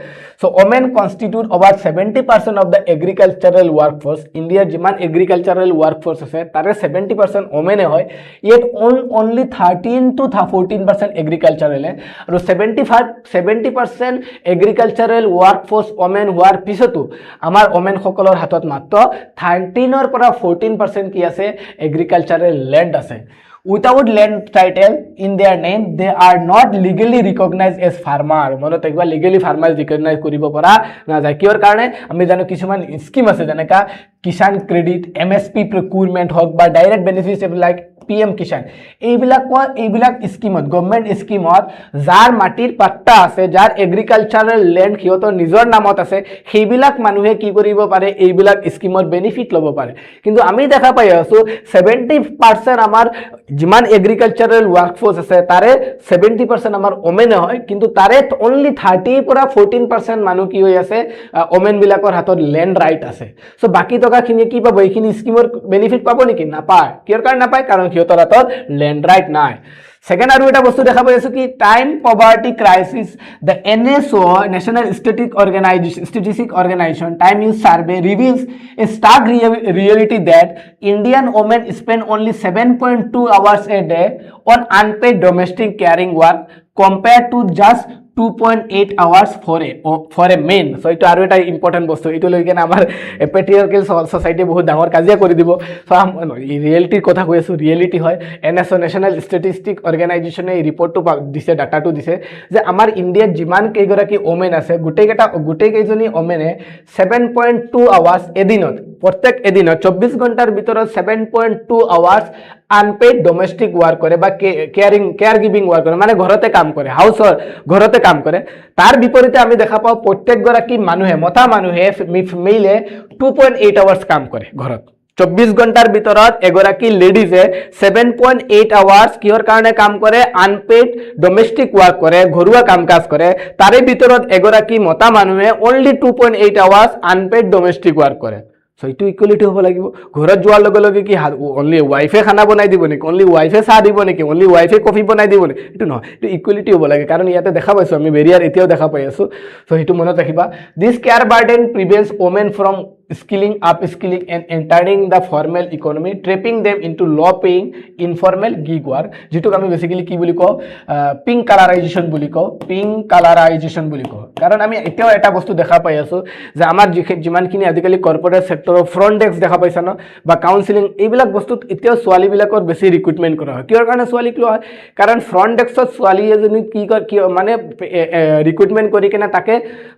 so women constitute over 70% of the agricultural workforce ইন্ডিয়াৰ যিমান এগ্ৰিকালচাৰাল ওয়াৰ্কফোৰ্স আছে তাৰে 70% ওমেনে হয় ইয়েট only 13 to 14% এগ্ৰিকালচাৰাল আৰু 70% এগ্ৰিকালচাৰাল ওয়াৰ্কফোৰ্স ওমেন হোৱাৰ পিছতো আমাৰ ওমেন সকলৰ হাতত মাত্ৰ 13 পৰা 14% কি আছে এগ্ৰিকালচাৰেল ল্যান্ড আছে without land title in their name they are not legally recognized as farmer মনত একবাৰ legally farmers recognize কৰিব পৰা না যায় কিয়ৰ কাৰণে আমি জানো কিছুমান স্কিম আছে যেনেকা কিষাণ ক্ৰেডিট MSP procurement হক বা ডাইৰেক্ট বেনিফিচিয়াৰি লাইক PM কিষাণ এইবিলাক স্কিমত গভৰ্ণমেণ্ট স্কিমত যাৰ মাটিৰ পাট্টা আছে যাৰ এগ্ৰিকালচাৰেল লেণ্ড সিহঁতৰ নিজৰ নামত আছে সেইবিলাক মানুহে কি কৰিব পাৰে এইবিলাক স্কিমৰ বেনিফিট ল'ব পাৰে কিন্তু আমি দেখা পাই আছো 70% আমাৰ যিমান এগ্ৰিকালচাৰেল ৱৰ্কফোৰ্স আছে তাৰে 70% আমাৰ ওমেন হয় কিন্তু তাৰে অনলি 30 পৰা 14% মানুহ কি হৈ আছে ওমেন বিলাকৰ হাতত লেণ্ড ৰাইট আছে সো বাকি টকাখিনি কি পাব এইখিনি স্কিমৰ বেনিফিট পাব নেকি নাপায় কিয়ৰ কাৰণে নাপায় কাৰণ সিহঁতৰ হাতত লেণ্ড ৰাইট নাই Second আৰু এটা বস্তু দেখা পাই আছো কি time poverty crisis the NSO National Statistic Organization time use survey reveals a stark reality that Indian women spend only 7.2 hours a day on unpaid domestic caring work compared to just 2.8 hours for a man so itu aru eta important bostu itu loi kena amar patriarchal society bahut dangor kazia kori dibo so reality kotha koi asu reality hoy NSO National Statistic Organization ei report to dise data to dise je amar India jiman kei gora ki women ase gutei keijoni women 7.2 hours edinot প্রত্যেক এদিনত 24 ঘন্টার ভিতৰত 7.2 আওয়াৰ্স আনপেড ডোমেস্টিক ওয়াৰ্ক কৰে বা কেয়াৰ গিভিং ওয়াৰ্ক কৰে মানে ঘৰতে কাম কৰে হাউসৰ ঘৰতে কাম কৰে তাৰ বিপৰীতে আমি দেখা পাও প্ৰত্যেক গৰাকী মানুহে মতা মানুহে মেইলে 2.8 আওয়াৰ্স কাম কৰে ঘৰত 24 ঘন্টাৰ ভিতৰত এগৰাকী লেডিজে 7.8 আওয়াৰ্স কিহৰ কাৰণে কাম কৰে আনপেড ডোমেস্টিক ওয়াৰ্ক কৰে ঘৰুৱা কাম কাজ কৰে তাৰে ভিতৰত এগৰাকী মতা মানুহে অনলি 2.8 আওয়াৰ্স আনপেড ডোমেস্টিক ওয়াৰ্ক কৰে So itu equality hobo lagibo ghorat joar loge loge ki only wife khana banai dibo neki only wife sa dibo neki only wife coffee banai dibo neki itu no itu equality hobo lage karon iyate dekha paisu ami barrier etiao dekha pai asu so itu monot rakhiba this care burden prevents women from skilling upskilling and entering the formal economy trapping them into low paying informal gig work jituk ami basically ki boli ko pink colorization boli ko karon ami etiao eta bostu dekha pai asu je amar jiman kini adikali corporate sector front desk দেখা পাইছা ন বা কাউন্সেলিং এইবিলাক বস্তুত এতিয়া সোয়ালি বিলাকৰ বেছি ৰিক্ৰুটমেন্ট কৰা হয় কিয়ৰ কাৰণে সোয়ালি কিয় হয় কাৰণ ফ্ৰন্ট ডেস্কত সোয়ালি এজনী কি মানে ৰিক্ৰুটমেন্ট কৰি কেনে তাকে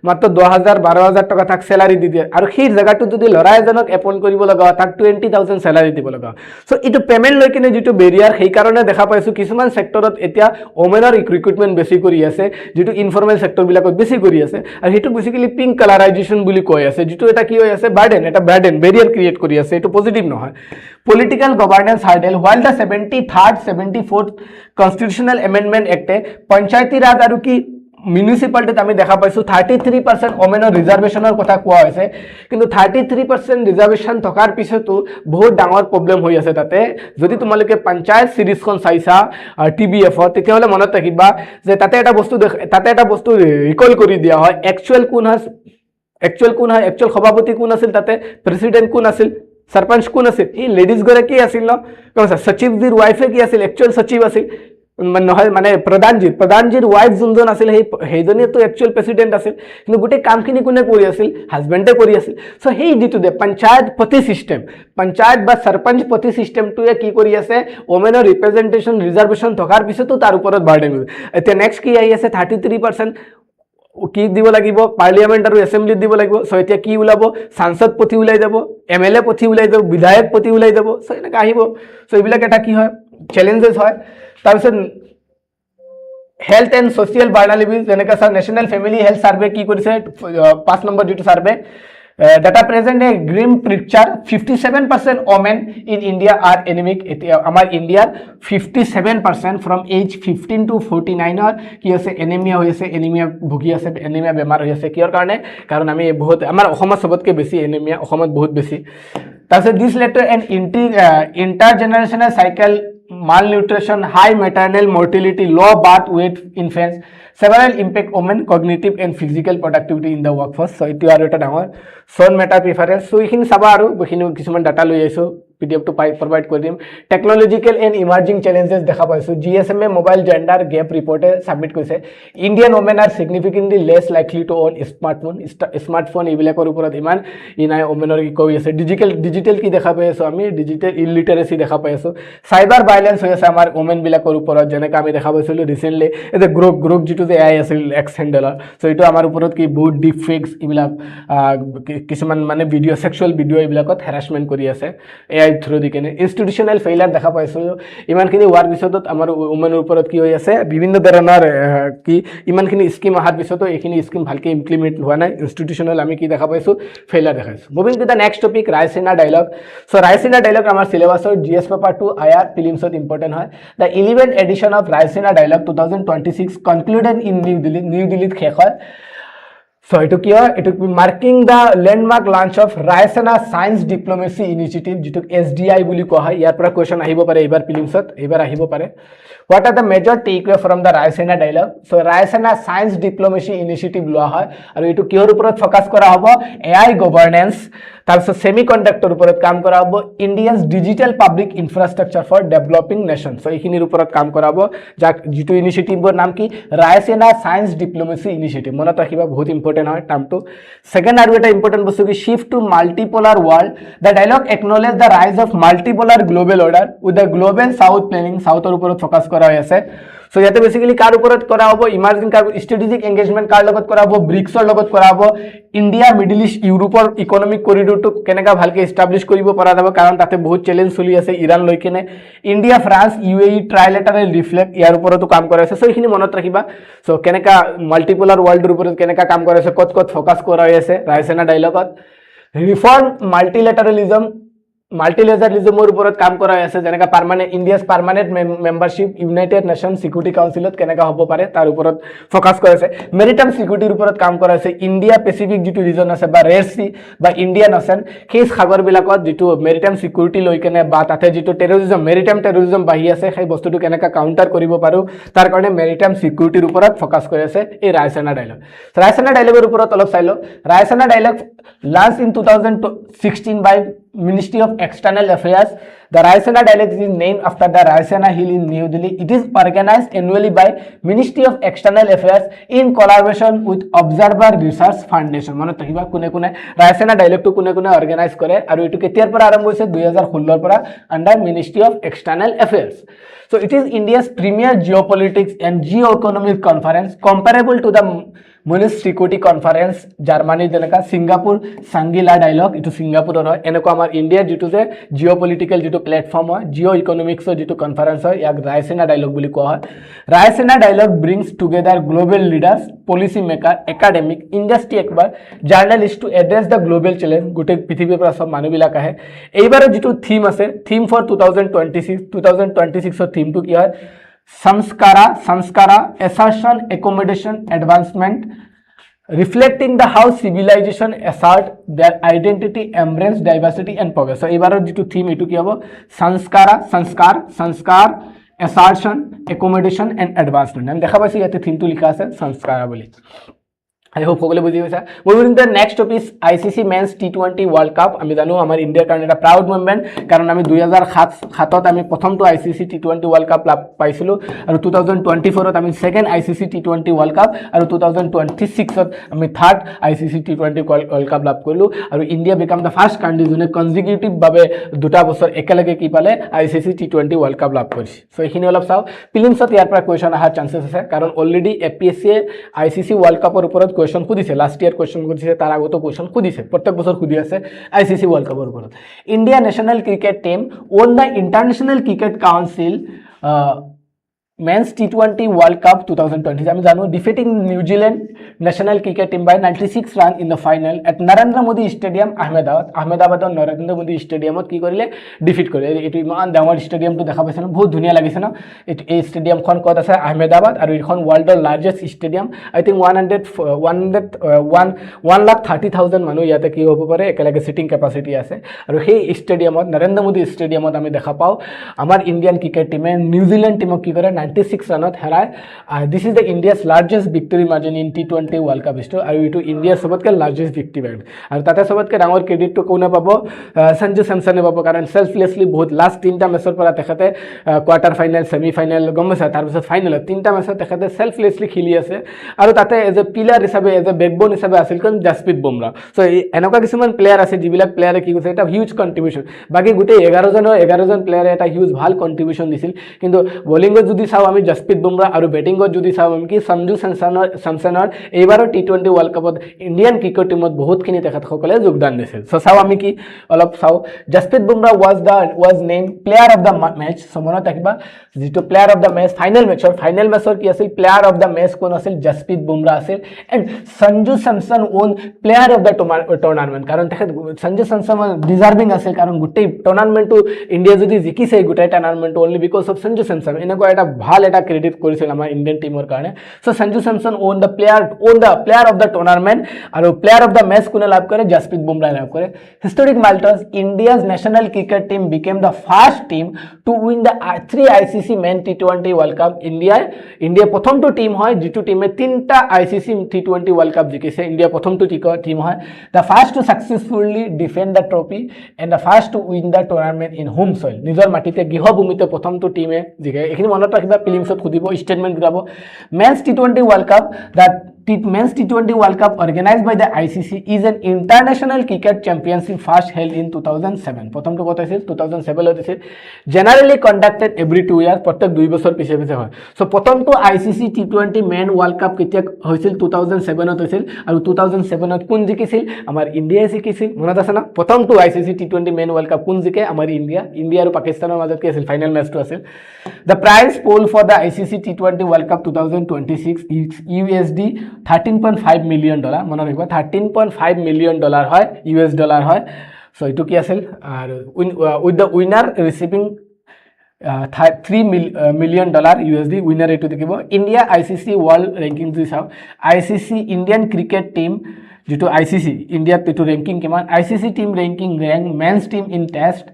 মাত্ৰ 10000 12000 টকা তাক স্যালাৰি দি দিয়ে আৰু সেই জায়গাটো যদি লৰা এজনক এপইন্ট কৰিব লগা তাক 20000 স্যালাৰি দিব লগা সো ইটো পেমেন্ট লৈ কেনে যেটো বেৰিয়াৰ সেই কাৰণে দেখা পাইছো কিছুমান সেক্টৰত এতিয়া ওমেনৰ ৰিক্ৰুটমেন্ট বেছি কৰি আছে যেটো ইনফৰ্মেল সেক্টৰ বিলাকত বেছি কৰি আছে আৰু হেতু বেসিক্যালি পিংক কালাৰাইজেশন বুলি কৈ আছে যেটো এটা কি হৈ আছে বাৰ্ডেন এটা barrier create kori ase eto positive no hoy political governance hurdle while the 73rd 74th constitutional amendment act e panchayati raj aru ki municipality আমি দেখা পাইছো 33% ওমেনৰ ৰিজাৰ্ভেশনৰ কথা কোৱা হৈছে কিন্তু 33% ৰিজাৰ্ভেশন থকাৰ পিছতো বহুত ডাঙৰ প্ৰবলেম হৈ আছে তাতে যদি তোমালোকে পঞ্চায়ত সিৰিজখন চাইছা TBF তেতিয়া হলে মনত ৰাখিবা যে তাতে এটা বস্তু ৰিকল কৰি দিয়া হয় একচুয়াল সভাপতি কোন আছিল তাতে প্ৰেসিডেন্ট কোন আছিল सरपंच কোন আছিল এই লেডিজ গৰে কি আছিল ন কোনসা সচিবজিৰ ওয়াইফে কি আছিল একচুয়াল সচিব আছিল নহয় মানে প্ৰধানজিৰ ওয়াইফ যোনজন আছিল হেইজনী তো একচুয়াল প্ৰেসিডেন্ট আছিল কিন্তু গুটে কামখিনি কোনে কৰি আছিল হাজবেন্ডে কৰি আছিল সো হেই দিটো দে পঞ্চায়ত বা सरपंच পতি সিস্টেমটোৱে কি কৰি আছে ওমেনৰ ৰিপ্ৰেজেন্টেশন ৰিজাৰ্ভেশন থকাৰ পিছতো তাৰ ওপৰত বাৰ্ডেন এতিয়া নেক্সট কি আহি আছে 33% কি দিব লাগিব পাৰ্লিয়ামেন্ট আৰু এসেম্বলি দিব লাগিব সো এতিয়া কি উলাব সাংসদ পতি উলাই যাব এমএলএ পতি উলাই যাব বিধায়ক পতি উলাই যাব সো এনেকা আহিব সো এইবিলাক এটা কি হয় চ্যালেঞ্জেস হয় তাৰপিছত হেলথ এন্ড সোশিয়াল ভালনাৰেবিলিটি যেনেকা সব ন্যাশনাল ফ্যামিলি হেলথ সাৰ্ভে কি কৰিছে 5 নম্বৰ যেটো survey data present a grim picture 57% women in India are anemic amar India 57% from age 15 to 49 or ki ase anemia hoise anemia bhugi ase anemia bemar hoise kior karone karon ami bahut amar ohomot sobotke beshi anemia ohomot bahut beshi tase this letter an intergenerational cycle malnutrition high maternal mortality low birth weight infants several impact women cognitive and physical productivity in the workforce so itu aru eta dangor son meta preference so ikhini saba aru bkhini kisuman data loi aiso PDF to provide kori dim technological and emerging challenges dekha paisu GSMA mobile gender gap report submit korise Indian women are significantly less likely to own smartphone ebilakor uporot iman inai womenor ki koi ase digital ki dekha paisu ami digital illiteracy dekha paisu cyber violence hoye ase amar women bilakor uporot jeneka ami dekha paisilu recently the group jitu যে AI আছিল X handler so itu amar uporot ki বহুত deep fakes ibilak kisuman mane video sexual video ibilakot harassment kori ase AI AI through the কেনে ইনষ্টিটিউচনেল ফেইলাৰ দেখা পাইছোঁ ইমানখিনি হোৱাৰ পিছতো আমাৰ উমেনৰ ওপৰত কি হৈ আছে বিভিন্ন ধৰণৰ কি ইমানখিনি স্কিম অহাৰ পিছতো এইখিনি স্কিম ভালকৈ ইমপ্লিমেণ্ট হোৱা নাই ইনষ্টিটিউচনেল আমি কি দেখা পাইছোঁ ফেইলাৰ দেখাইছোঁ moving to the next topic Raisina dialogue so' Raisina dialogue আমাৰ চিলেবাছৰ GS পেপাৰ 2 IR ফিলিমছত ইম্পৰ্টেণ্ট হয় the 11th edition of Raisina dialogue 2026 concluded in new দিল্লীত শেষ হয় So it took marking the landmark launch of Raisina Science Diplomacy Initiative which took SDI বুলি কোৱা হয় ইয়াৰ পৰা কোৱেশ্চন আহিব পাৰে এবাৰ ফিলিমছত এবাৰ আহিব পাৰে What are the major takeaway from the Raisina dialogue? So Raisina Science Diplomacy Initiative লোৱা হয় আৰু এটো কিহৰ ওপৰত ফোকাস কৰা হ'ব AI governance তাৰপিছত সেমিকন্ডাক্টৰ ওপৰত কাম কৰা হ'ব India's digital public infrastructure for developing nation so এইখিনিৰ ওপৰত কাম কৰা হ'ব যাক যিটো ইনিচিয়েটিভৰ নাম কি ৰাইচিনা সায়েন্স ডিপ্লোমেসি ইনিচিয়েটিভ মনত ৰাখিবা বহুত ইম্পৰ্টেন্ট হয় টাৰ্মটো সেকেন্ড আৰু এটা ইম্পৰ্টেন্ট বস্তু কি shift to multipolar world the dialogue acknowledge the rise of multipolar global order with the Global South planning সাউথৰ ওপৰত ফোকাস কৰা হৈ আছে সো ইয়াতে বেসিক্যালি কাৰ ওপৰত কৰা হ'ব ইমাৰ্জিং কাৰ ষ্ট্ৰেটেজিক এংগেজমেন্ট কাৰ লগত কৰা হ'ব ব্ৰিক্সৰ লগত কৰা হ'ব ইণ্ডিয়া মিডল ইষ্ট ইউৰোপৰ ইকনমিক কৰিডৰটো কেনেকা ভালকে এস্টাব্লিশ কৰিব পৰা যাব কাৰণ তাতে বহুত চ্যালেঞ্জ চলি আছে ইৰাণ লৈকেনে ইণ্ডিয়া ফ্ৰান্স UAE ট্ৰাইলেটাৰেল ৰিফ্লেক্ট ইয়াৰ ওপৰতো কাম কৰা আছে সো এইখিনি মনত ৰাখিবা সো কেনেকা মাল্টিপোলাৰ ওয়াৰ্ল্ডৰ ওপৰত কেনেকা কাম কৰা আছে কত কত ফোকাস কৰা হৈ আছে ৰাইচিনা ডায়লগত ৰিফৰ্ম মাল্টিলেটাৰেলিজমৰ ওপৰত কাম কৰা আছে যেনেকা permanent India's permanent membership United Nation Security কাউন্সিলত কেনেকা হ'ব পাৰে তাৰ ওপৰত ফোকাস কৰা আছে মেৰিটাইম সিকিউৰিটিৰ ওপৰত কাম কৰা আছে ইণ্ডিয়া পেচিফিক যেটো ৰিজন আছে বা ৰেড সি বা ইণ্ডিয়ান অcean সেই সাগৰ বিলাকত যেটো মেৰিটাইম সিকিউৰিটি লৈ কেনে বা তাতে যেটো টেৰৰিজম মেৰিটাইম টেৰৰিজম বাহি আছে সেই বস্তুটো কেনেকা কাউন্টাৰ কৰিব পাৰো তাৰ কাৰণে মেৰিটাইম সিকিউৰিটিৰ ওপৰত ফোকাস কৰি আছে এই ৰাইচিনা ডায়লগৰ ওপৰত অলপ চাইলো Raisina dialog launched in 2016 by Ministry of External Affairs. The Raisina Dialogue is named after the Raisina Hill in New Delhi. It is organized annually by Ministry of External Affairs in collaboration with Observer Research Foundation. Manot rahiba kune Raisina Dialogue to kune organize kore aru etu ketiar pora arambho hoise 2016 pora under Ministry of External Affairs. So it is India's premier geopolitics and geoeconomic conference comparable to the Munich Security Conference Germany যেনেকা সিঙ্গাপুর সাংগিলা ডায়লগ এটো সিঙ্গাপুৰৰ হয় এনেকুৱা আমাৰ ইণ্ডিয়াৰ যেটো যে জিঅ'পলিটিক্যাল যেটো প্ল্যাটফৰ্ম হয় জিঅ' ইকনমিক্সৰ যেটো কনফাৰেন্স হয় ইয়াক ৰাইচিনা ডায়লগ বুলি কোৱা হয় Raisina Dialogue brings together global leaders policy maker academic industry একবাৰ journalist to address the global challenge গোটেই পৃথিৱীৰ পৰা সব মানুহবিলাক আহে এইবাৰৰ যেটো থিম আছে থিম ফৰ 2026 ৰ থিমটো কি হয় Samskara, assertion, accommodation, advancement, reflecting the how civilization assert their identity, embrace diversity and progress. So, ebarar jitu theme etu ki hobo sanskar, assertion, accommodation and advancement. Ami dekha paisi yate theme tu likha ase sanskara boli. I hope সকলে বুঝি গৈছা moving to the next topic ICC Men's T20 World Cup আমি জানো আমাৰ ইন্ডিয়াৰ কাৰণে এটা প্ৰাউড মুভমেন্ট কাৰণ আমি 2007 ত আমি প্ৰথমটো ICC T20 World Cup পাইছিলো আৰু 2024 ত আমি second ICC T20 World Cup আৰু 2026 ত আমি third ICC T20 World Cup লাভ কৰিলো আৰু India became the first country যোনে কনজিকিউটিভ ভাবে দুটা বছৰ একেলগে কি পালে ICC T20 World Cup লাভ কৰিছে সো এইখিনি অলপ চাও ফিলিমছত ইয়াৰ পৰা কোৱেশ্চন আহাৰ চান্সেস আছে কাৰণ already APSC ICC World Cup ৰ ওপৰত কোৱেশ্চন খুদিছে লাষ্ট ইয়াৰ কোৱেশ্চন খুদিছে তাৰ আগতো কোৱেশ্চন খুদিছে প্ৰত্যেক বছৰ খুদি আছে ICC World Cup ৰ ওপৰত India national cricket team won the international cricket council Men's T20 World Cup 2020 আমি জানো defeating New Zealand national cricket team by 96 run in the final at Narendra Modi Stadium Ahmedabad Narendra Modi Stadium কি কৰিলে ডিফিট কৰিলে এটো ইমান ডাঙৰ ষ্টেডিয়ামটো দেখা পাইছে না বহুত ধুনীয়া লাগিছে না এই ষ্টেডিয়ামখন কত আছে আহমেদাবাদ আৰু এইখন ওয়াৰ্ল্ডৰ লাৰ্জেষ্ট ষ্টেডিয়াম আই থিংক 1,30,000 মানুহ ইয়াতে কি হ'ব পাৰে একেলগে সিটিং ক্যাপাসিটি আছে আৰু সেই ষ্টেডিয়ামত নৰেন্দ্ৰ মোদী ষ্টেডিয়ামত আমি দেখা পাও আমাৰ ইণ্ডিয়ান ক্ৰিকেট টিমে নিউজিলেণ্ড টিমক কি কৰে 96 ৰানত হেৰায় this is the India's largest victory margin in T20 World Cup history আৰু এটো ইণ্ডিয়াৰ সবতকে লাৰ্জেষ্ট ভিক্টৰী আৰু তাতে সবতকে ডাঙৰ ক্ৰেডিটটো কোনে পাব সঞ্জু স্যামসনে পাব কাৰণ সেলফলেসলি বহুত লাষ্ট তিনটা মেচৰ পৰা তেখেতে কোৱাৰ্টাৰ ফাইনেল সেমি ফাইনেল গমছে তাৰ পিছত ফাইনেলত তিনটা মেচত তেখেতে সেলফলেসলি খেলি আছে আৰু তাতে এজ এ পিলাৰ হিচাপে এজ এ বেকবোন হিচাপে আছিল কোন জাসপ্ৰীত বুমৰাহ সো এনেকুৱা কিছুমান প্লেয়াৰ আছে যিবিলাক প্লেয়াৰে কি কৈছে এটা হিউজ কন্ট্ৰিবিউশন বাকি গোটেই 11 জন প্লেয়াৰে এটা হিউজ ভাল কন্ট্ৰিবিউশন দিছিল কিন্তু বোলিংত যদি চাওঁ আমি জাসপ্ৰীত বুমৰাহ আৰু বেটিঙত যদি চাওঁ আমি কি সঞ্জু চেমছনৰ এইবাৰৰ টি20 ৱৰ্ল্ড কাপত ইণ্ডিয়ান ক্ৰিকেট টিমত বহুতখিনি তেখেতসকলে যোগদান দিছিল সো চাওঁ আমি কি অলপ চাওঁ Jasprit Bumrah was named player of the match so মনত ৰাখিবা যেটো player of the match final মেচৰ কি আছিল player of the match কোন আছিল জাসপ্ৰীত বুমৰাহ আছিল and Sanju Samson won player of the tournament কাৰণ তেখেত সঞ্জু চেমছন ডিজাৰ্ভিং আছিল কাৰণ গোটেই টুৰ্নামেণ্টটো ইণ্ডিয়া যদি জিকিছে গোটেই টুৰ্নামেণ্টটো only because of Sanju Samson এনেকুৱা এটা ভাল এটা ক্ৰেডিট কৰিছিল আমাৰ ইণ্ডিয়ান টিমৰ কাৰণে so Sanju Samson won the player of the tournament আৰু প্লেয়াৰ অফ দ্য মেচ কোনে লাভ কৰে জাসপ্ৰীত বুমৰাহ লাভ কৰে historic milestone India's national cricket team became the first team to win the 3 ICC men টি20 ৱৰ্ল্ড কাপ ইণ্ডিয়া প্ৰথমটো টিম হয় যিটো টিমে 3টা ICC টি20 ৱৰ্ল্ড কাপ জিকিছে ইণ্ডিয়া প্ৰথমটো টিম হয় the first to successfully defend the trophy and the first two win the tournament in home soil নিজৰ মাটিতে গৃহভূমিতে প্ৰথমটো টিমে জিকে এইখিনি মনত ৰাখিবা প্ৰিলিমছত সুধিব ষ্টেটমেণ্ট ঘূৰাব মেন্স টি20 world cup that Men's T20 World Cup organized by the ICC is an international cricket championship first held in 2007. প্ৰথমটো কত আছিল 2007 ত আছিল generally conducted every 2 years প্ৰত্যেক 2 বছৰ পিছে পিছে হয় সো প্ৰথমটো ICC T20 man world cup কেতিয়া হৈছিল 2007 ত হৈছিল আৰু 2007 ত কোন জিকিছিল আমাৰ ইণ্ডিয়াই জিকিছিল মনত আছে না প্ৰথমটো ICC T20 man world cup কোন জিকে আমাৰ ইণ্ডিয়া আৰু পাকিস্তানৰ মাজত কি আছিল ফাইনেল মেচটো আছিল the prize pool for the ICC T20 World Cup 2026 is USD $13.5 million মনে ৰাখিবা $13.5 million হয় US ডলাৰ হয় সো এটো কি আছিল আৰু with the winner receiving $3 million USD winner এটো দেখিব ইণ্ডিয়া ICC ওয়াৰ্ল্ড ৰ্যাঙ্কিং যদি চাও ICC ইণ্ডিয়ান ক্ৰিকেট টিম যেটো ICC ইণ্ডিয়াত এটো ৰ্যাঙ্কিং কিমান ICC team ranking men's team in test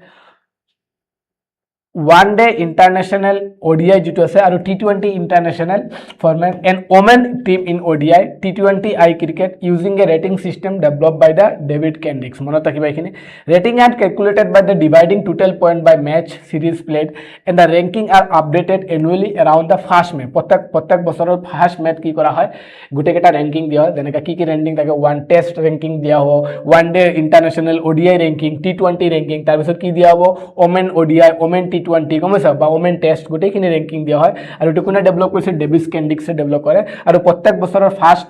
one day international ODI যেটো আছে আৰু T20 international format and women team in ODI T20 I cricket using a rating system developed by the David Kendricks মনত ৰাখিবা এখিনি rating are calculated by the dividing total point by match series played and the ranking are updated annually around the first match প্ৰত্যেক বছৰৰ ফাৰ্স্ট ম্যাচ কি কৰা হয় গুটেকেটা ৰ্যাঙ্কিং দিয়া হয় যেনেকা কি ৰ্যাঙ্কিং থাকে ওয়ান টেস্ট ৰ্যাঙ্কিং দিয়া হ'ব ওয়ান ডে ইন্টাৰনেশনাল ODI ৰ্যাঙ্কিং T20 ৰ্যাঙ্কিং তাৰ পিছত কি দিয়া হ'ব women ODI women T20 কমছে বা ওমেন টেস্ট গোটেইখিনি ৰ্যাঙ্কিং দিয়া হয় আৰু এটো কোনে ডেভেলপ কৰিছে ডেভিড কেন্ডিক্সে ডেভেলপ কৰে আৰু প্ৰত্যেক বছৰৰ ফাৰ্স্ট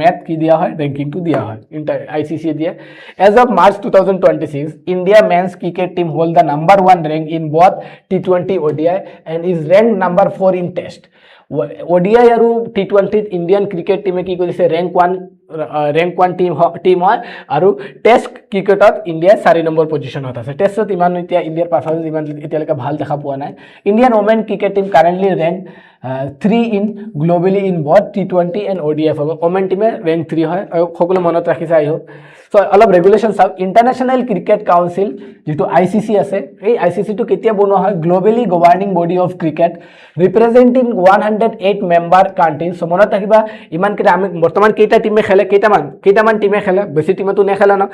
ম্যাচ কি দিয়া হয় ৰ্যাঙ্কিংটো দিয়া হয় ICC দিয়ে as of March 2026 India men's cricket team hold the number 1 rank in both T20 ODI and is ranked number 4 in test ODI আৰু T20 ইণ্ডিয়ান ক্ৰিকেট টিমে কি কৰিছে rank 1 টিম হয় আৰু টেস্ট ক্ৰিকেটত ইণ্ডিয়া 4 নম্বৰ পজিশনত আছে টেষ্টত ইমান এতিয়া ইণ্ডিয়াৰ পাৰফৰমেন্স ইমান এতিয়ালৈকে ভাল দেখা পোৱা নাই Indian women cricket team currently rank 3 in globally in both T20 and ODI women টিমে rank 3 হয় সকলো মনত ৰাখিছে আই হোপ সো অলপ ৰেগুলেশন চাও ইন্টাৰনেশনাল ক্ৰিকেট কাউন্সিল যেটো ICC আছে এই ICC টো কেতিয়া বনোৱা হয় globally governing body of cricket representing 108 member countries so মনত ৰাখিবা ইমান কেটা আমি বৰ্তমান কেইটা টিমে খেলে কেইটামান টিমে খেলে বেছি টিমেটো নেখেলে না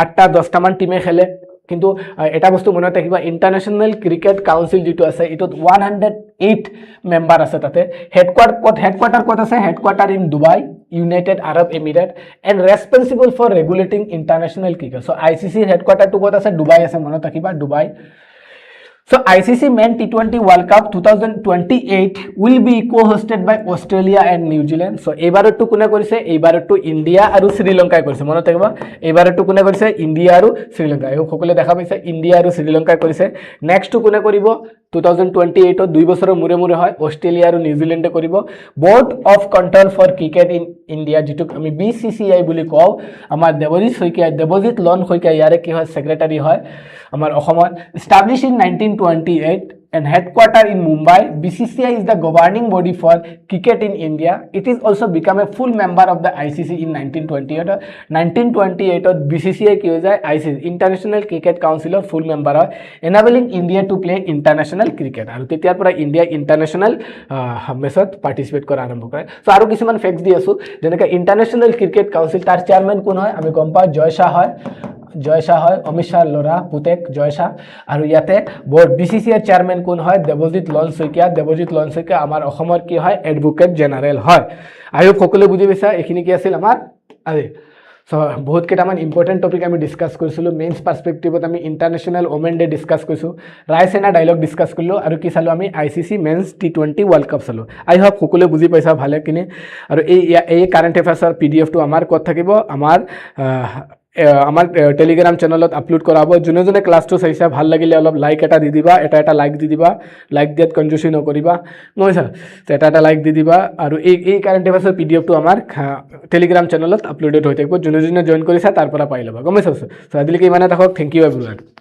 8টা 10টা মান টিমে খেলে কিন্তু এটা বস্তু মনত ৰাখিবা ইন্টাৰনেশনাল ক্ৰিকেট কাউন্সিল যেটো আছে এটোত 108 মেম্বাৰ আছে তাতে হেডকোয়ার্টার কত আছে headquarter in Dubai United Arab Emirates and responsible for regulating international cricket so ICC headquarter to kota ase Dubai ase mono takiba Dubai so ICC Men T20 World Cup 2028 will be co-hosted by Australia and New Zealand so ebarar to kune korise ebarar to India aru Sri Lanka korise mono takiba ebarar to kune korise India aru Sri Lanka ei hokole dekha paise India aru Sri Lanka korise next to kune koribo 2028 2 বছৰৰ মুৰে মুৰে হয় অস্ট্ৰেলিয়া আৰু নিউজিল্যান্ডে কৰিব board of control for cricket in India যেটো আমি BCCI বুলি কও আমাৰ দেৱজিৎ লন শইকীয়া ইয়াৰে কি হয় সেক্ৰেটাৰি হয় আমাৰ অসমত established in 1928 and headquarter in Mumbai BCCI is the governing body for cricket in India it is also become a full member of the ICC in 1928 BCCI কি হৈ যায় ICC International Cricket Council of full member হয় enabling India to play international cricket আৰু তেতিয়াৰ পৰা ইণ্ডিয়া ইন্টাৰনেশনাল মেচত পাৰ্টিসিপেট কৰা আৰম্ভ কৰে সো আৰু কিছুমান ফেক্টস দি আছো যেনেকা ইন্টাৰনেশনাল ক্ৰিকেট কাউন্সিল তাৰ চেয়াৰম্যান কোন হয় আমি গম পাওঁ জয় শাহ হয় অমিত শাহ লৰা পুতেক জয় শাহ আৰু ইয়াতে বোৰ্ড BCCI চেয়াৰম্যান কোন হয় দেৱজিৎ লন শইকীয়া আমাৰ অসমৰ কি হয় এডভোকেট জেনাৰেল হয় আই হোপ সকলো বুজি পাইছা এখিনি কি আছিল আমাৰ আজি সো বহুত কেইটামান ইম্পৰ্টেণ্ট টপিক আমি ডিছকাছ কৰিছিলোঁ মেইনছ পাৰ্সপেক্টিভত আমি ইণ্টাৰনেশ্যনেল ওমেন ডে ডিছকাছ কৰিছোঁ ৰাইচেনা ডাইলগ ডিছকাছ কৰিলোঁ আৰু কি চালোঁ আমি ICC men's T20 world cup চালোঁ আই হোপ সকলোৱে বুজি পাইছা ভালেখিনি আৰু এই কাৰেণ্ট এফেয়াৰ্ছৰ PDF টো আমাৰ ক'ত থাকিব আমাৰ টেলিগ্ৰাম চেনেলত আপলোড কৰা হ'ব যোনে যোনে ক্লাছটো চাইছা ভাল লাগিলে অলপ লাইক এটা দি দিবা এটা লাইক দি দিবা লাইক দিয়াত কনজুচি নকৰিবা নহয় ছাৰ এটা লাইক দি দিবা আৰু এই কাৰেণ্ট এফেয়াৰ্ছৰ PDFটো আমাৰ টেলিগ্ৰাম চেনেলত আপলোডেড হৈ থাকিব যোনে যোনে জইন কৰিছা তাৰ পৰা পাই ল'বা গম পাইছা চ' আজিলৈকে ইমানে থাকক থেংক ইউ এভৰিৱান